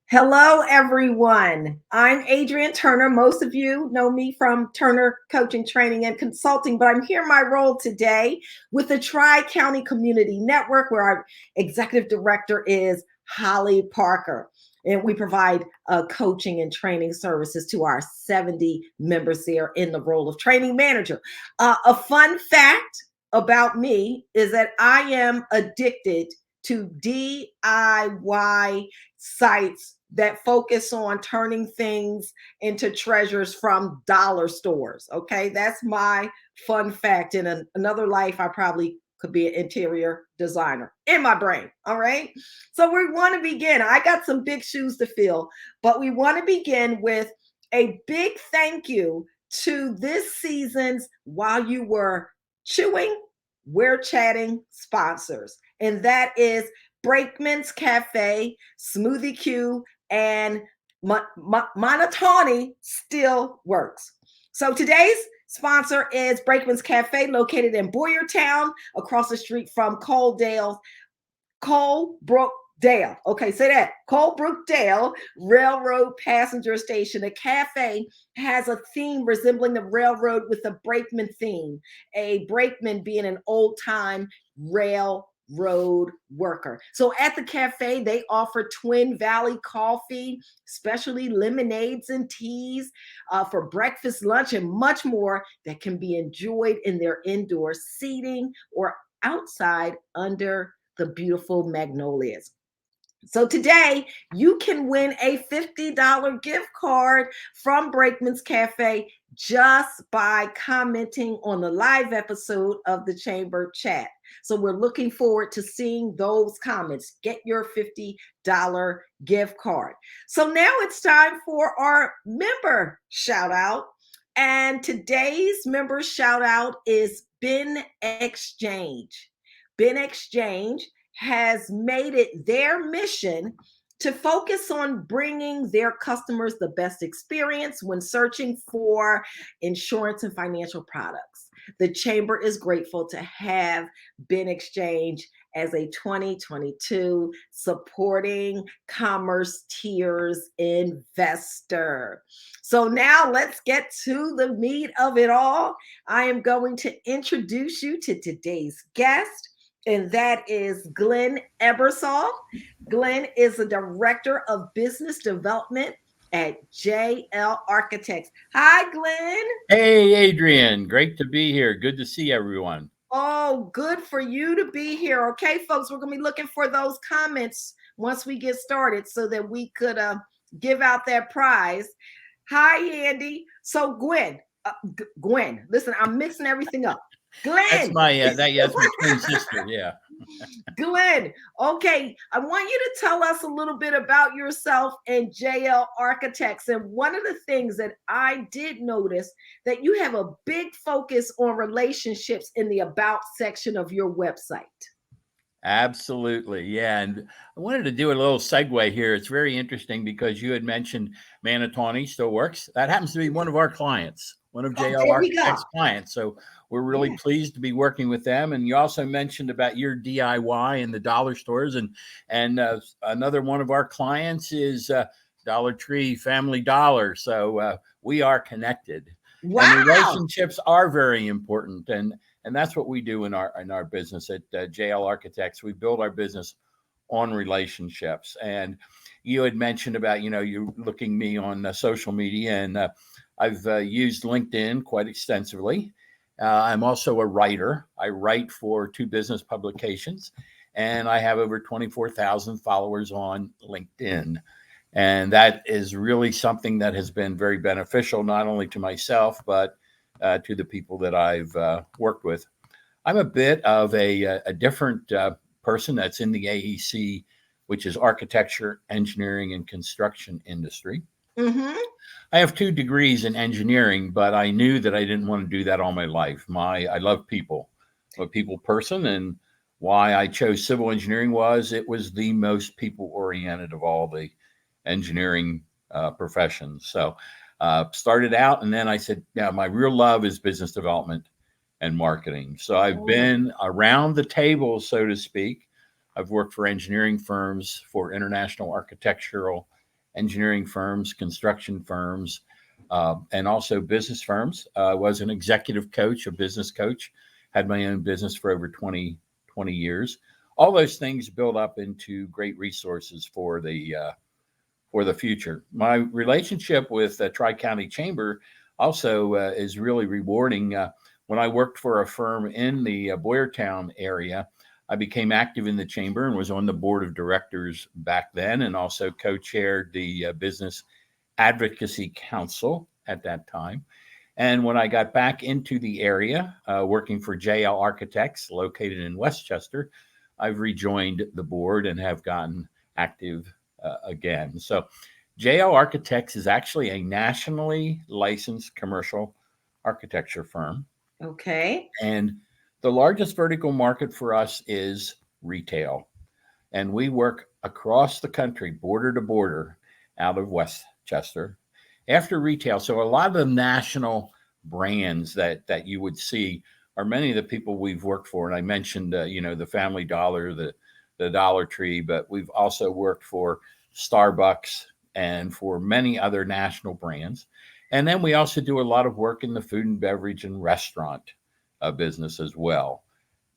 Hello, everyone. I'm Adrian Turner. Most of you know me from Turner Coaching, Training, and Consulting, but I'm here in my role today with the TriCounty Community Network, where our executive director is Holly Parker. And we provide coaching and training services to our 70 members there in the role of training manager. A fun fact about me is that I am addicted to DIY sites that focus on turning things into treasures from dollar stores. Okay, that's my fun fact. In another life, I probably could be an interior designer in my brain. All right, so we want to begin. I got some big shoes to fill, but we want to begin with a big thank you to this season's While You Were Chewing, We're Chatting sponsors, and that is Brakeman's Cafe, Smoothie Q, and Monotony still works. So today's sponsor is Brakeman's Cafe, located in Boyertown, across the street from Colebrookdale. Okay, say that. Colebrookdale Railroad Passenger Station. The cafe has a theme resembling the railroad with a brakeman theme. A brakeman being an old-time railroad worker. So at the cafe, they offer Twin Valley coffee, specialty lemonades and teas for breakfast, lunch, and much more that can be enjoyed in their indoor seating or outside under the beautiful magnolias. So today you can win a $50 gift card from Brakeman's Cafe just by commenting on the live episode of the Chamber Chat. So we're looking forward to seeing those comments. Get your $50 gift card. So now it's time for our member shout out. And today's member shout out is Ben Exchange. Ben Exchange has made it their mission to focus on bringing their customers the best experience when searching for insurance and financial products. The Chamber is grateful to have Ben Exchange as a 2022 Supporting Commerce Tiers investor. So now let's get to the meat of it all. I am going to introduce you to today's guest, and that is Glenn Ebersole. Glenn is the Director of Business Development at JL Architects. Hi, Glenn. Hey, Adrian. Great to be here. Good to see everyone. Oh, good for you to be here. Okay, folks, we're going to be looking for those comments once we get started so that we could give out that prize. Hi, Andy. So, Gwen, listen, I'm mixing everything up. That's Glenn. that's my twin sister. Yeah. Glenn, okay, I want you to tell us a little bit about yourself and JL Architects. And one of the things that I did notice that you have a big focus on relationships in the About section of your website. Absolutely. Yeah. And I wanted to do a little segue here. It's very interesting because you had mentioned Manatawny still works. That happens to be one of our clients, one of JL Architects' clients. So we're really pleased to be working with them. And you also mentioned about your DIY and the dollar stores. And another one of our clients is Dollar Tree, Family Dollar. So we are connected. Wow. And relationships are very important. And that's what we do in our business at JL Architects. We build our business on relationships. And you had mentioned about, you looking me on social media, and I've used LinkedIn quite extensively. I'm also a writer. I write for 2 business publications, and I have over 24,000 followers on LinkedIn. And that is really something that has been very beneficial, not only to myself, but to the people that I've worked with. I'm a bit of a different person that's in the AEC, which is architecture, engineering, and construction industry. Mm-hmm. I have 2 degrees in engineering, but I knew that I didn't want to do that all my life. I love people. I'm a people person, and why I chose civil engineering was it was the most people-oriented of all the engineering professions. So started out, and then I said, yeah, my real love is business development and marketing. So I've been around the table, so to speak. I've worked for engineering firms, for international architectural engineering firms, construction firms, and also business firms. I was an executive coach, a business coach, had my own business for over 20 years. All those things build up into great resources for the future. My relationship with the TriCounty Chamber also is really rewarding. When I worked for a firm in the Boyertown area, I became active in the chamber and was on the board of directors back then, and also co-chaired the Business Advocacy Council at that time. And when I got back into the area, working for JL Architects located in Westchester, I've rejoined the board and have gotten active again. So JL Architects is actually a nationally licensed commercial architecture firm. Okay. And the largest vertical market for us is retail. And we work across the country, border to border, out of Westchester. After retail, so a lot of the national brands that you would see are many of the people we've worked for. And I mentioned, the Family Dollar, the Dollar Tree, but we've also worked for Starbucks and for many other national brands. And then we also do a lot of work in the food and beverage and restaurant business as well.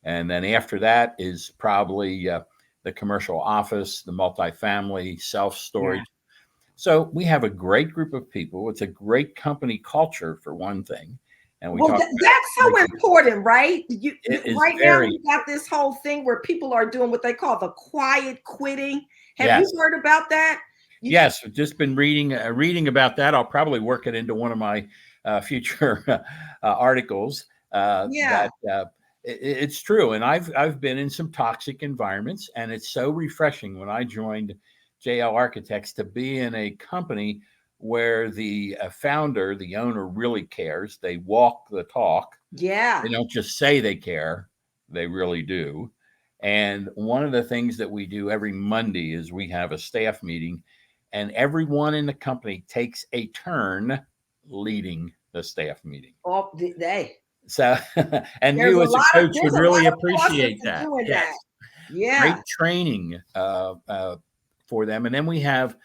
And then after that is probably the commercial office, the multifamily, self-storage. Yeah. So we have a great group of people. It's a great company culture, for one thing. And that's so important, right? Right very, now, we got this whole thing where people are doing what they call the quiet quitting. Have yes. you heard about that? Yes, I've just been reading about that. I'll probably work it into one of my future articles. It's true, and I've been in some toxic environments, and it's so refreshing when I joined JL Architects to be in a company where the founder, the owner, really cares. They walk the talk. Yeah, they don't just say they care; they really do. And one of the things that we do every Monday is we have a staff meeting, and everyone in the company takes a turn leading the staff meeting. Oh, So, and you as a coach would really appreciate that. Yes. Yeah. Great training for them. And then we have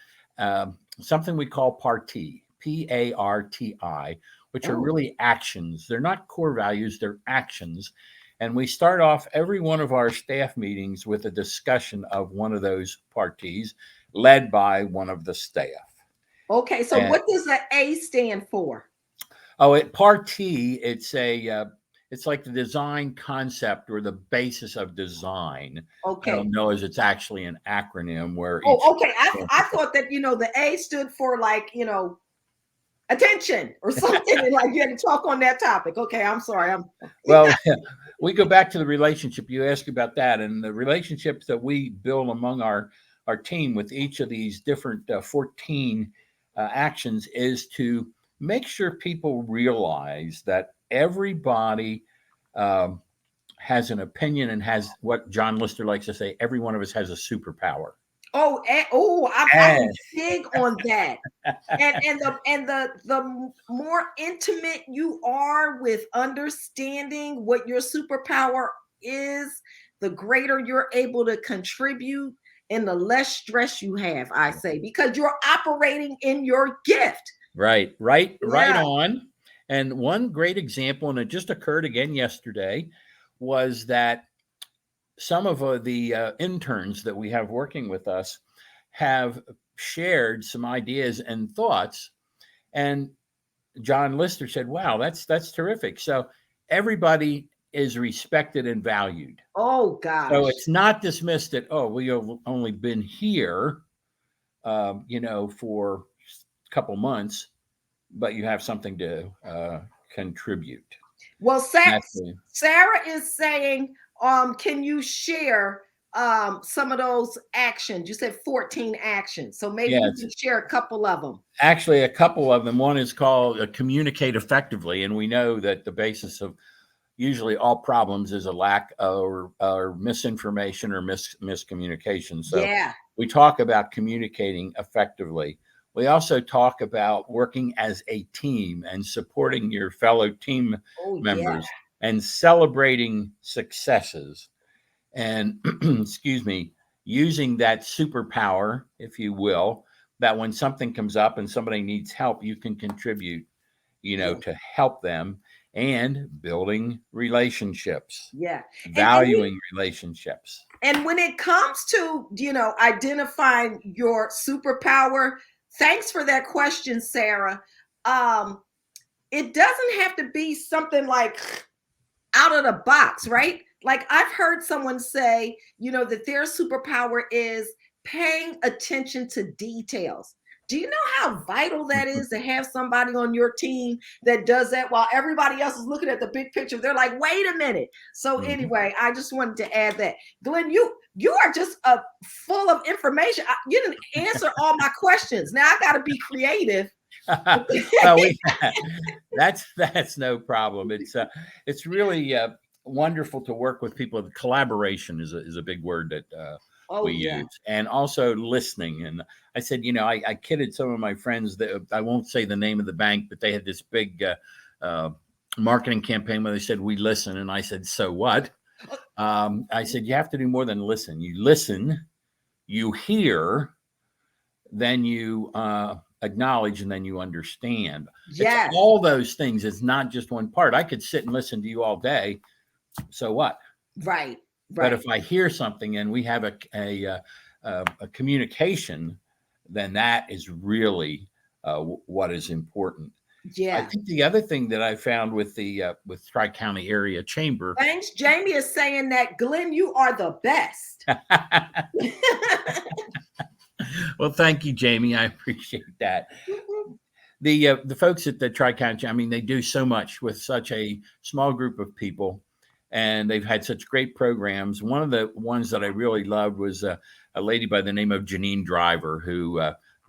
something we call Parti, Parti, which are really actions. They're not core values, they're actions. And we start off every one of our staff meetings with a discussion of one of those parties led by one of the staff. Okay, so what does the A stand for? Oh, Parti, it's like the design concept or the basis of design. Okay. I don't know as it's actually an acronym where. Okay. I thought that, the A stood for attention or something. And like you had to talk on that topic. Okay, I'm sorry. Well, we go back to the relationship. You asked about that, and the relationships that we build among our team with each of these different 14 actions is to make sure people realize that everybody has an opinion and has what John Lister likes to say, every one of us has a superpower. I'm big on that. and the more intimate you are with understanding what your superpower is, the greater you're able to contribute and the less stress you have, I say, because you're operating in your gift. Right on. And one great example, and it just occurred again yesterday, was that some of the interns that we have working with us have shared some ideas and thoughts. And John Lister said, wow, that's terrific. So everybody is respected and valued. Oh, gosh. So it's not dismissed that, we have only been here, for a couple months, but you have something to contribute. Well, Sarah is saying, can you share some of those actions? You said 14 actions. So maybe you can share a couple of them. Actually, a couple of them. One is called communicate effectively. And we know that the basis of usually all problems is a lack or misinformation or miscommunication. So we talk about communicating effectively. We also talk about working as a team and supporting your fellow team members and celebrating successes and, excuse me, using that superpower, if you will, that when something comes up and somebody needs help, you can contribute, Yeah. to help them, and building relationships, Yeah. And valuing relationships. and when it comes to, identifying your superpower, thanks for that question, Sarah. Um, it doesn't have to be something like out of the box, right? Like I've heard someone say, that their superpower is paying attention to details. Do you know how vital that is to have somebody on your team that does that while everybody else is looking at the big picture? They're like, wait a minute. So Mhm. anyway, I just wanted to add that. Glenn, you are just full of information. You didn't answer all my questions. Now I got to be creative. Well, that's no problem. It's really wonderful to work with people. Collaboration is a big word that Oh we yeah. use, and also listening. And I said, I kidded some of my friends that I won't say the name of the bank, but they had this big uh, marketing campaign where they said we listen, and I said, so what? I said you have to do more than listen. You listen, you hear, then you acknowledge, and then you understand. It's Yes. all those things. It's not just one part. I could sit and listen to you all day. So what? Right. But Right. if I hear something and we have a communication, then that is really what is important. I Yeah. think the other thing that I found with the with TriCounty Area Chamber. Thanks. Jamie is saying that, Glenn, you are the best. Well, thank you, Jamie. I appreciate that. The folks at the TriCounty, I mean, they do so much with such a small group of people, and they've had such great programs. One of the ones that I really loved was a lady by the name of Janine Driver, who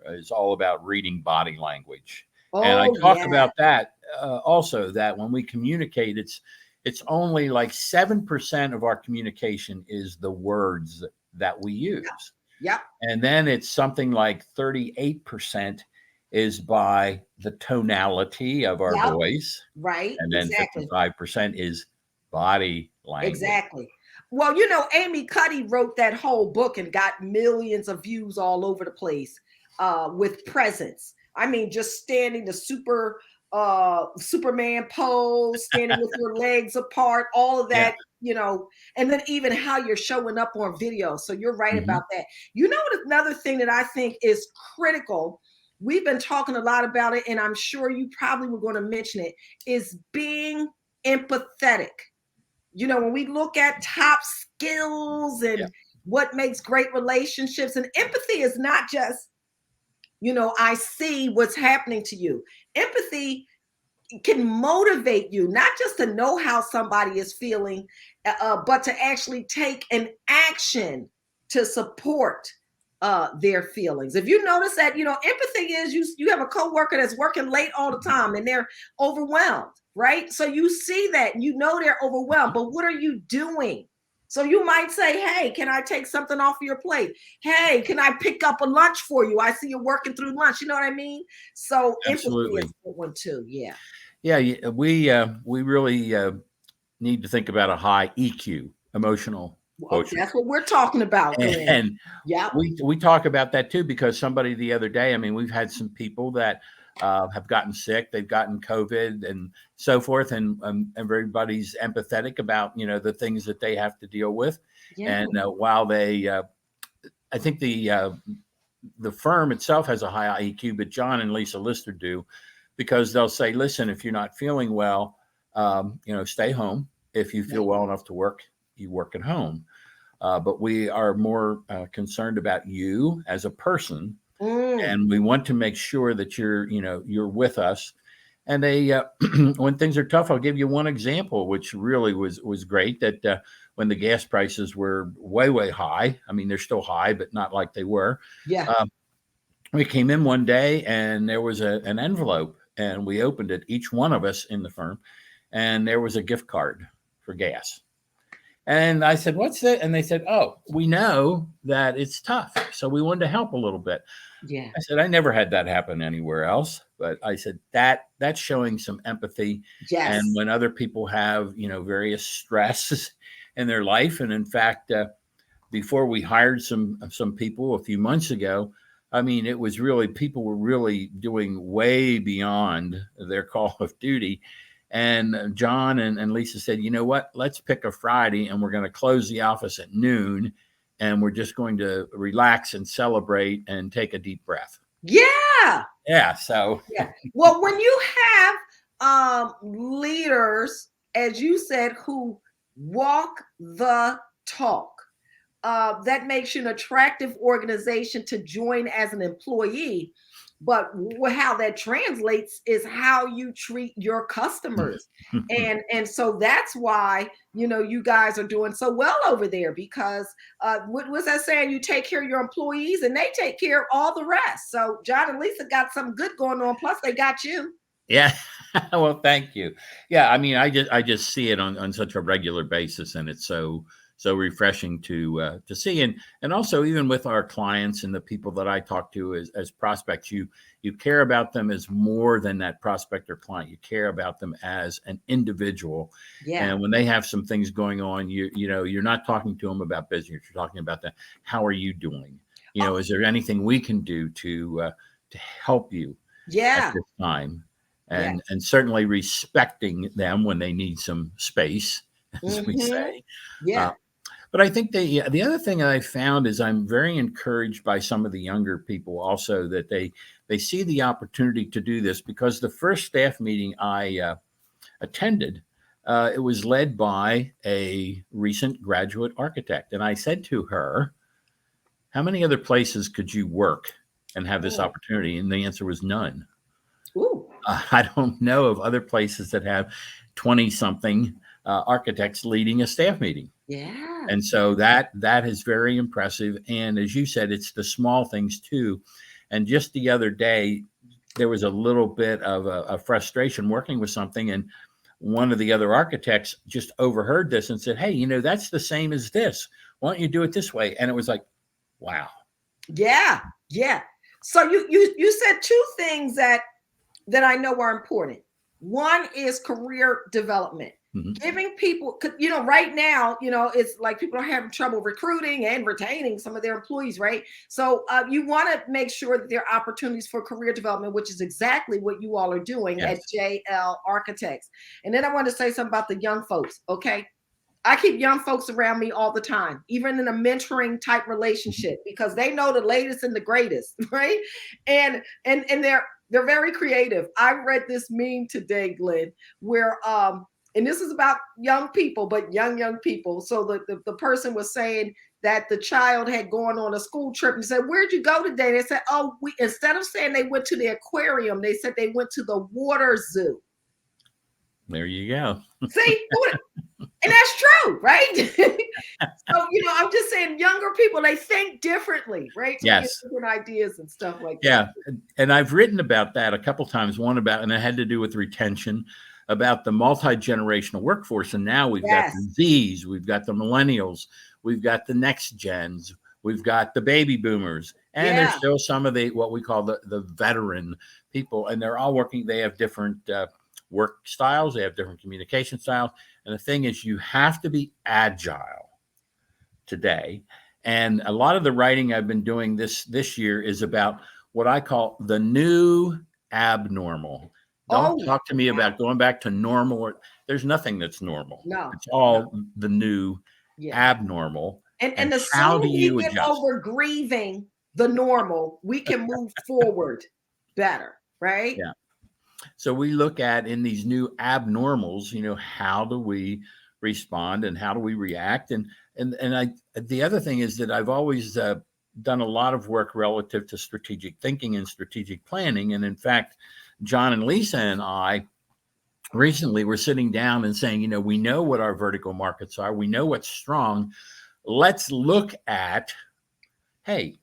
is all about reading body language. And I Oh, talk yeah. about that also, that when we communicate, it's only like 7% of our communication is the words that we use. Yep. And then it's something like 38% is by the tonality of our Yep. voice. Right. And then Exactly. 55% is body language. Exactly. Well, Amy Cuddy wrote that whole book and got millions of views all over the place with presence. I mean, just standing the Superman pose, standing with your legs apart, all of Yeah. that, and then even how you're showing up on video. So you're right Mhm. about that. Another thing that I think is critical, we've been talking a lot about it, and I'm sure you probably were going to mention it, is being empathetic. When we look at top skills Yeah. and what makes great relationships, and empathy is not just, I see what's happening to you. Empathy can motivate you, not just to know how somebody is feeling, but to actually take an action to support their feelings. If you notice that, empathy is you have a coworker that's working late all the time and they're overwhelmed, right? So you see that, they're overwhelmed, but what are you doing? So you might say, hey, can I take something off of your plate? Hey, can I pick up a lunch for you? I see you're working through lunch. You know what I mean? So empathy is Absolutely. a good one too. Yeah. Yeah. We really need to think about a high EQ, emotional Oh, quotient. that's what we're talking about, Glenn. And Yep. we talk about that too, because somebody the other day, I mean, we've had some people that have gotten sick, they've gotten COVID and so forth, and everybody's empathetic about the things that they have to deal with. Yeah. And while I think the firm itself has a high IEQ, but John and Lisa Lister do, because they'll say, listen, if you're not feeling well, stay home. If you feel Yep. well enough to work, you work at home. But we are more concerned about you as a person, Mm, and we want to make sure that you're with us. And they, when things are tough, I'll give you one example, which really was great. That when the gas prices were way high, I mean they're still high, but not like they were. yeah. Uh, we came in one day and there was an envelope, and we opened it, each one of us in the firm, and there was a gift card for gas. And I said, what's that? And they said, oh, we know that it's tough, so we wanted to help a little bit. Yeah. I said, I never had that happen anywhere else. But I said, that's showing some empathy. And Yes. when other people have, various stresses in their life. And in fact, before we hired some people a few months ago, I mean, it was really, people were really doing way beyond their call of duty. And John and Lisa said, you know what, let's pick a Friday and we're going to close the office at noon and we're just going to relax and celebrate and take a deep breath. Yeah. Yeah. So, Yeah. Well, when you have leaders, as you said, who walk the talk, that makes you an attractive organization to join as an employee. But how that translates is how you treat your customers. And so that's why, you guys are doing so well over there, because what was that saying? You take care of your employees and they take care of all the rest. So John and Lisa got something good going on. Plus they got you. yeah. Well, thank you. Yeah. I mean, I just see it on such a regular basis, and it's so refreshing to see. And also, even with our clients and the people that I talk to as prospects, you care about them as more than that prospect or client. You care about them as an individual. Yeah. And when they have some things going on, you're not talking to them about business. You're talking about how are you doing? Is there anything we can do to help you at Yeah. this time? Yeah. And certainly respecting them when they need some space, as we say. Yeah. But I think the other thing I found is I'm very encouraged by some of the younger people also, that they see the opportunity to do this, because the first staff meeting I attended, it was led by a recent graduate architect. And I said to her, how many other places could you work and have this opportunity? And the answer was none. Ooh. I don't know of other places that have 20 something architects leading a staff meeting. Yeah. And so that is very impressive. And as you said, it's the small things too. And just the other day, there was a little bit of a frustration working with something. And one of the other architects just overheard this and said, hey, that's the same as this. Why don't you do it this way? And it was like, wow. Yeah. Yeah. So you said two things that I know are important. One is career development. Mm-hmm. Giving people, right now, it's like people are having trouble recruiting and retaining some of their employees, right? So you want to make sure that there are opportunities for career development, which is exactly what you all are doing at JL Architects. And then I want to say something about the young folks, okay? I keep young folks around me all the time, even in a mentoring type relationship, because they know the latest and the greatest, right? And they're very creative. I read this meme today, Glenn, where and this is about young people, but young people. So the person was saying that the child had gone on a school trip and said, where'd you go today? They said, oh, instead of saying they went to the aquarium, they said they went to the water zoo. There you go. See? And that's true, right? So, I'm just saying younger people, they think differently, right? So yes. Different ideas and stuff like that. Yeah. And I've written about that a couple of times, and it had to do with retention, about the multi-generational workforce. And now we've got the Zs, we've got the millennials, we've got the next gens, we've got the baby boomers, and there's still some of what we call the veteran people, and they're all working. They have different work styles, they have different communication styles. And the thing is, you have to be agile today. And a lot of the writing I've been doing this year is about what I call the new abnormal. Don't talk to me about going back to normal. There's nothing that's normal. No, it's all the new abnormal. And the sooner we get over grieving the normal, we can move forward better, right? Yeah. So we look at, in these new abnormals, how do we respond and how do we react? And the other thing is that I've always done a lot of work relative to strategic thinking and strategic planning. And in fact, John and Lisa and I recently were sitting down and saying, we know what our vertical markets are. We know what's strong. Let's look at, hey,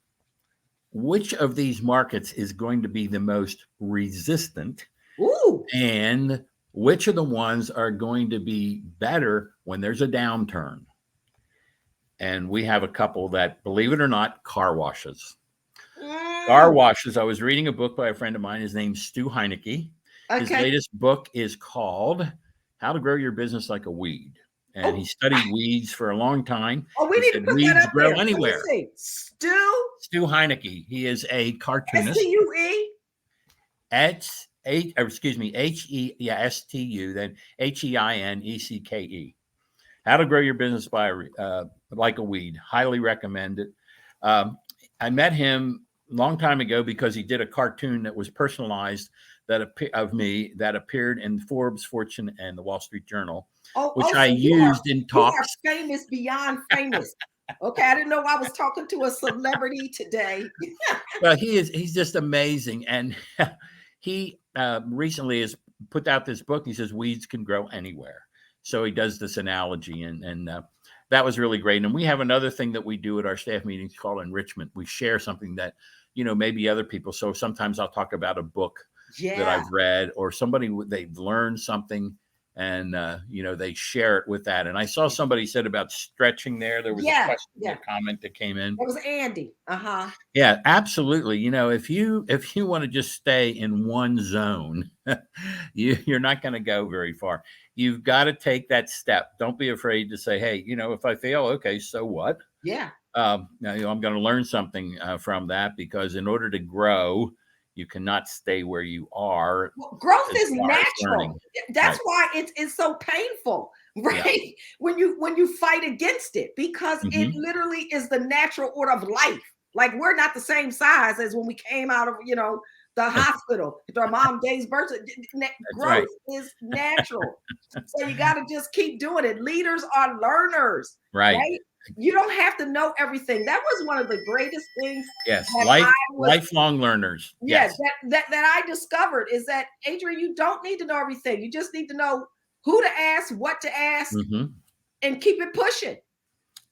which of these markets is going to be the most resistant? Ooh. And which of the ones are going to be better when there's a downturn? And we have a couple that, believe it or not, car washes. Car washes. I was reading a book by a friend of mine. His name's Stu Heinecke. His latest book is called How to Grow Your Business Like a Weed. And he studied weeds for a long time. Oh, we need to put that up grow there. anywhere. Stu Stu Heinecke. He is a cartoonist. STUE? STU, then HEINECKE. How to Grow Your Business by Like a Weed. Highly recommend it. I met him a long time ago because he did a cartoon that was personalized of me that appeared in Forbes, Fortune, and the Wall Street Journal, which I used in talks. You are famous beyond famous. Okay, I didn't know I was talking to a celebrity today. Well, he's just amazing. And he recently has put out this book. He says weeds can grow anywhere. So he does this analogy, and that was really great. And we have another thing that we do at our staff meetings called enrichment. We share something that, maybe other people. So sometimes I'll talk about a book that I've read, or somebody, they've learned something, and they share it with that. And I saw somebody said about stretching there. There was a question, a comment that came in. It was Andy. Yeah, absolutely. If you want to just stay in one zone, you're not going to go very far. You've got to take that step. Don't be afraid to say, hey, if I fail, okay, so what? Yeah. I'm going to learn something from that, because in order to grow, you cannot stay where you are. Well, growth is natural. That's why it's so painful, right? Yeah. When you fight against it, because it literally is the natural order of life. Like, we're not the same size as when we came out of, the hospital. Our mom gave birth. Growth is natural. So you got to just keep doing it. Leaders are learners, right? You don't have to know everything. That was one of the greatest things. Yes, lifelong learners. Yes, that I discovered is that, Adrian, you don't need to know everything. You just need to know who to ask, what to ask, and keep it pushing.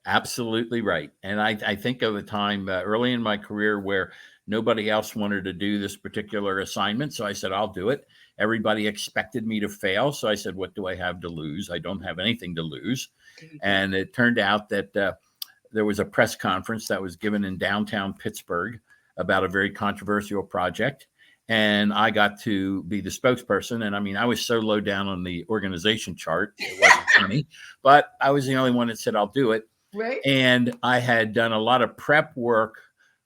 Absolutely right. And I think of a time early in my career where nobody else wanted to do this particular assignment. So I said, I'll do it. Everybody expected me to fail. So I said, what do I have to lose? I don't have anything to lose. And it turned out that there was a press conference that was given in downtown Pittsburgh about a very controversial project. And I got to be the spokesperson. And I was so low down on the organization chart, it wasn't funny, but I was the only one that said, I'll do it. Right. And I had done a lot of prep work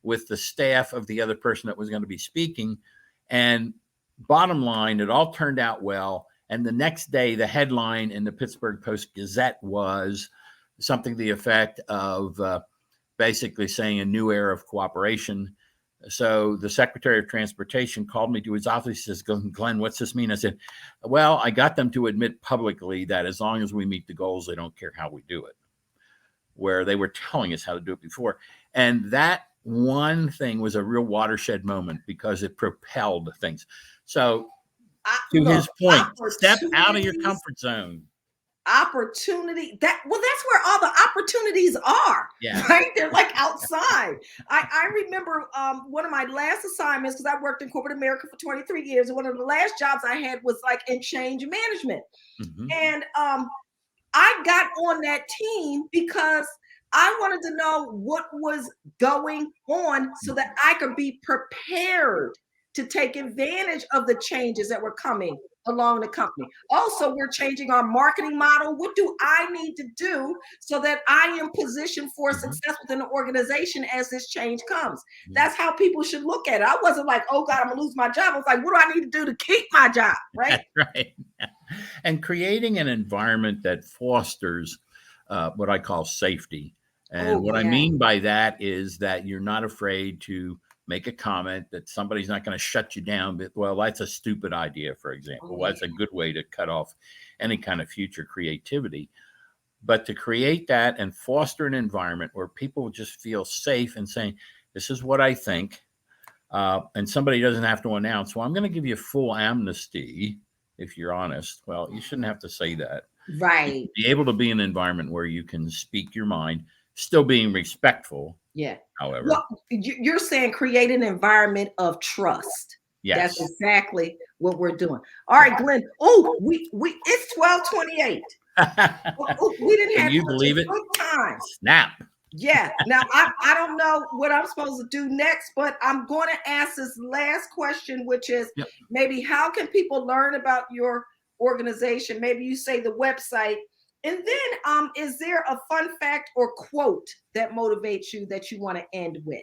with the staff of the other person that was going to be speaking. And bottom line, it all turned out well. And the next day, the headline in the Pittsburgh Post-Gazette was something to the effect of basically saying a new era of cooperation. So the Secretary of Transportation called me to his office. He says, Glenn, what's this mean? I said, well, I got them to admit publicly that as long as we meet the goals, they don't care how we do it, where they were telling us how to do it before. And that one thing was a real watershed moment because it propelled things. So to his point, step out of your comfort zone. Opportunity, that's where all the opportunities are. Yeah. Right? They're like outside. I remember one of my last assignments, because I worked in corporate America for 23 years, and one of the last jobs I had was like in change management. And I got on that team because I wanted to know what was going on so that I could be prepared to take advantage of the changes that were coming along the company. Also, we're changing our marketing model. What do I need to do so that I am positioned for success within the organization as this change comes? That's how people should look at it. I wasn't like, oh God, I'm gonna lose my job. I was like, what do I need to do to keep my job? Right. Right. And creating an environment that fosters what I call safety. And what I mean by that is that you're not afraid to make a comment that somebody's not going to shut you down. But, well, that's a stupid idea, for example. Well, that's a good way to cut off any kind of future creativity. But to create that and foster an environment where people just feel safe and saying, this is what I think. And somebody doesn't have to announce, well, I'm going to give you full amnesty if you're honest. Well, you shouldn't have to say that. Right. Be able to be in an environment where you can speak your mind, still being respectful. Yeah. However, well, you're saying create an environment of trust. Yes. That's exactly what we're doing. All right, Glenn. Oh, we it's 12:28. We didn't have Can you believe it? Time. Snap. Yeah. Now I don't know what I'm supposed to do next, but I'm going to ask this last question, which is maybe how can people learn about your organization? Maybe you say the website. And then is there a fun fact or quote that motivates you that you want to end with?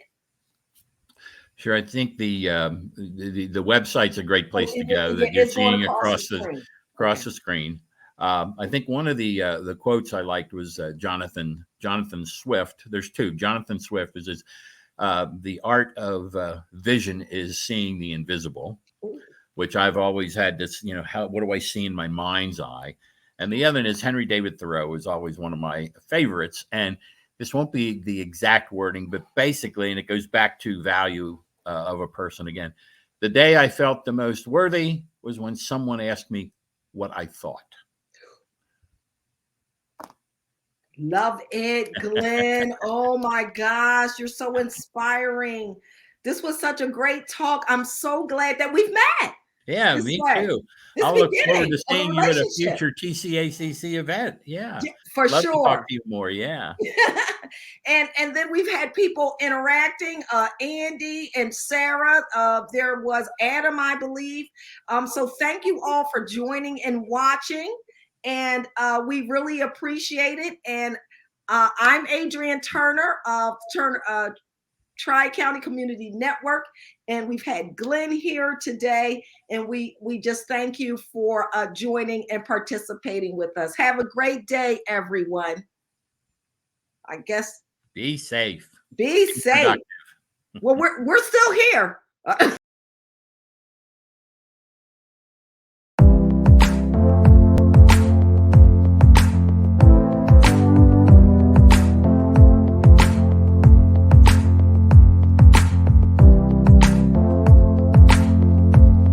Sure. I think the website's a great place to go that you're It's going seeing across the across screen. across Okay. the screen. I think one of the quotes I liked was Jonathan Swift. There's two. Jonathan Swift is the art of vision is seeing the invisible, Ooh. which I've always had this. What do I see in my mind's eye? And the other is Henry David Thoreau is always one of my favorites. And this won't be the exact wording, but basically, and it goes back to value of a person again. The day I felt the most worthy was when someone asked me what I thought. Love it, Glenn. Oh my gosh, you're so inspiring. This was such a great talk. I'm so glad that we've met Yeah, this me way. too. This I'll look forward beginning to of a seeing you at a relationship. future TCACC event. Yeah. Yeah, for Love to talk sure. to you more. Yeah. And then we've had people interacting, Andy and Sarah. There was Adam, I believe. So thank you all for joining and watching. And we really appreciate it. And I'm Adrian Turner of TriCounty Community Network, and we've had Glenn here today, and we just thank you for joining and participating with us. Have a great day, everyone. I guess Be safe. be Be safe. productive. Well, we're still here.